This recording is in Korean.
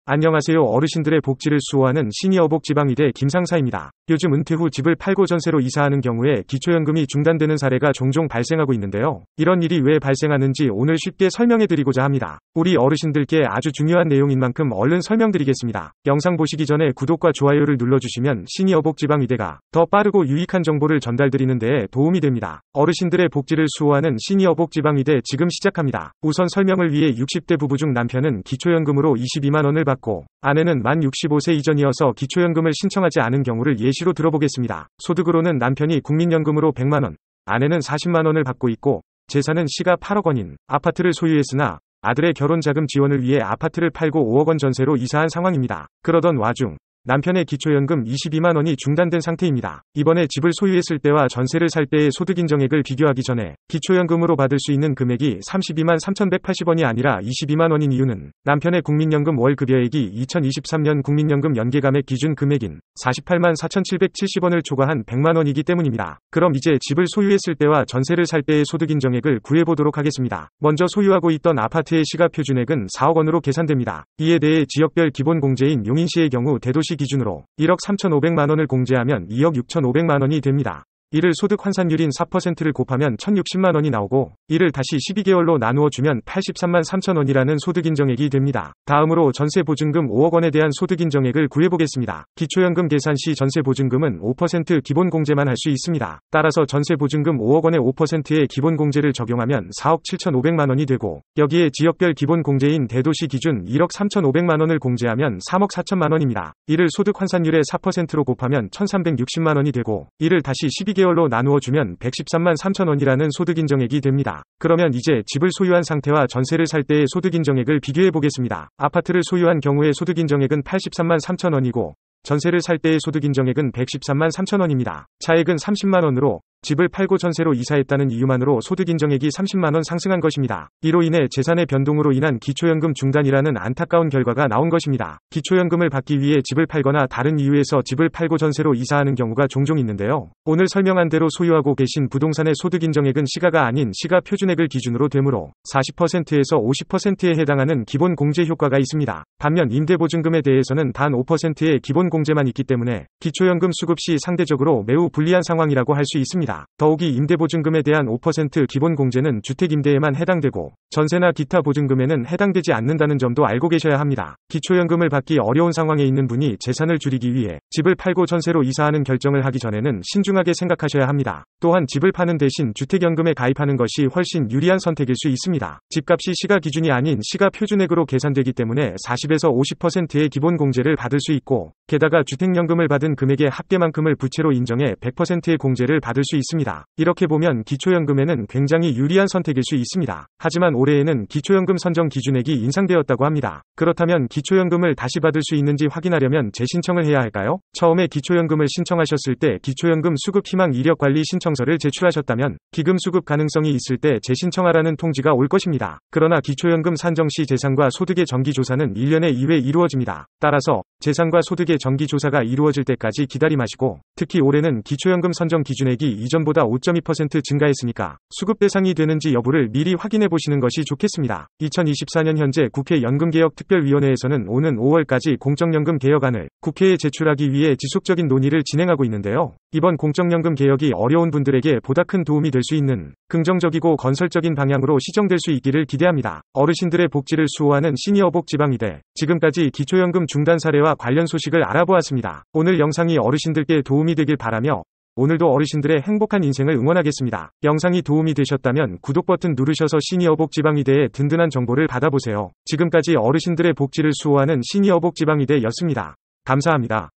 안녕하세요. 어르신들의 복지를 수호하는 시니어복지방의대 김상사입니다. 요즘 은퇴 후 집을 팔고 전세로 이사하는 경우에 기초연금이 중단되는 사례가 종종 발생하고 있는데요. 이런 일이 왜 발생하는지 오늘 쉽게 설명해드리고자 합니다. 우리 어르신들께 아주 중요한 내용인 만큼 얼른 설명드리겠습니다. 영상 보시기 전에 구독과 좋아요를 눌러주시면 시니어복지방의대가 더 빠르고 유익한 정보를 전달드리는 데에 도움이 됩니다. 어르신들의 복지를 수호하는 시니어복지방의대 지금 시작합니다. 우선 설명을 위해 60대 부부 중 남편은 기초연금으로 22만 원을 받고 아내는 만 65세 이전이어서 기초연금을 신청하지 않은 경우를 예시로 들어보겠습니다. 소득으로는 남편이 국민연금으로 100만 원, 아내는 40만 원을 받고 있고 재산은 시가 8억 원인 아파트를 소유했으나 아들의 결혼 자금 지원을 위해 아파트를 팔고 5억 원 전세로 이사한 상황입니다. 그러던 와중 남편의 기초연금 22만 원이 중단된 상태입니다. 이번에 집을 소유했을 때와 전세를 살 때의 소득 인정액을 비교하기 전에 기초연금으로 받을 수 있는 금액이 32만 3,180원이 아니라 22만 원인 이유는 남편의 국민연금 월급여액이 2023년 국민연금 연계감액 기준 금액인 48만 4,770원을 초과한 100만 원이기 때문입니다. 그럼 이제 집을 소유했을 때와 전세를 살 때의 소득 인정액을 구해보도록 하겠습니다. 먼저 소유하고 있던 아파트의 시가 표준액은 4억 원으로 계산됩니다. 이에 대해 지역별 기본 공제인 용인시의 경우 대도시 기준으로 1억 3,500만 원을 공제하면 2억 6,500만 원이 됩니다. 이를 소득 환산율인 4%를 곱하면 1,060만 원이 나오고 이를 다시 12개월로 나누어 주면 83만 3천 원이라는 소득 인정액이 됩니다. 다음으로 전세 보증금 5억 원에 대한 소득 인정액을 구해보겠습니다. 기초연금 계산 시 전세 보증금은 5% 기본 공제만 할 수 있습니다. 따라서 전세 보증금 5억 원에 5%의 기본 공제를 적용하면 4억 7,500만 원이 되고 여기에 지역별 기본 공제인 대도시 기준 1억 3,500만 원을 공제하면 3억 4천만 원입니다. 이를 소득 환산율의 4%로 곱하면 1,360만 원이 되고 이를 다시 12개월로 나누어 주면 113만 3천 원이라는 소득 인정액이 됩니다. 그러면 이제 집을 소유한 상태와 전세를 살 때의 소득 인정액을 비교해 보겠습니다. 아파트를 소유한 경우의 소득 인정액은 83만 3천 원이고 전세를 살 때의 소득 인정액은 113만 3천 원입니다. 차액은 30만 원으로 집을 팔고 전세로 이사했다는 이유만으로 소득 인정액이 30만 원 상승한 것입니다. 이로 인해 재산의 변동으로 인한 기초연금 중단이라는 안타까운 결과가 나온 것입니다. 기초연금을 받기 위해 집을 팔거나 다른 이유에서 집을 팔고 전세로 이사하는 경우가 종종 있는데요. 오늘 설명한 대로 소유하고 계신 부동산의 소득 인정액은 시가가 아닌 시가 표준액을 기준으로 되므로 40%에서 50%에 해당하는 기본 공제 효과가 있습니다. 반면 임대보증금에 대해서는 단 5%의 기본 공제만 있기 때문에 기초연금 수급 시 상대적으로 매우 불리한 상황이라고 할 수 있습니다. 더욱이 임대보증금에 대한 5% 기본 공제는 주택임대에만 해당되고 전세나 기타 보증금에는 해당되지 않는다는 점도 알고 계셔야 합니다. 기초연금을 받기 어려운 상황에 있는 분이 재산을 줄이기 위해 집을 팔고 전세로 이사하는 결정을 하기 전에는 신중하게 생각하셔야 합니다. 또한 집을 파는 대신 주택연금에 가입하는 것이 훨씬 유리한 선택일 수 있습니다. 집값이 시가 기준이 아닌 시가 표준액으로 계산되기 때문에 40에서 50%의 기본 공제를 받을 수 있고 게다가 주택연금을 받은 금액의 합계만큼을 부채로 인정해 100%의 공제를 받을 수 있습니다. 이렇게 보면 기초연금에는 굉장히 유리한 선택일 수 있습니다. 하지만 올해에는 기초연금 선정 기준액이 인상되었다고 합니다. 그렇다면 기초연금을 다시 받을 수 있는지 확인하려면 재신청을 해야 할까요? 처음에 기초연금을 신청하셨을 때 기초연금 수급 희망 이력 관리 신청서를 제출하셨다면 기금 수급 가능성이 있을 때 재신청하라는 통지가 올 것입니다. 그러나 기초연금 산정 시 재산과 소득의 정기조사는 1년에 2회 이루어집니다. 따라서 재산과 소득의 정기조사가 이루어질 때까지 기다림하시고 특히 올해는 기초연금 선정 기준액이 이전보다 5.2% 증가했으니까 수급 대상이 되는지 여부를 미리 확인해 보시는 것이 좋겠습니다. 2024년 현재 국회 연금개혁특별위원회에서는 오는 5월까지 공적연금 개혁안을 국회에 제출하기 위해 지속적인 논의를 진행하고 있는데요. 이번 공적연금 개혁이 어려운 분들에게 보다 큰 도움이 될 수 있는 긍정적이고 건설적인 방향으로 시정될 수 있기를 기대합니다. 어르신들의 복지를 수호하는 시니어복지방의대 지금까지 기초연금 중단 사례와 관련 소식을 알아보았습니다. 오늘 영상이 어르신들께 도움이 되길 바라며 오늘도 어르신들의 행복한 인생을 응원하겠습니다. 영상이 도움이 되셨다면 구독 버튼 누르셔서 시니어복지방의대의 든든한 정보를 받아보세요. 지금까지 어르신들의 복지를 수호하는 시니어복지방의대였습니다. 감사합니다.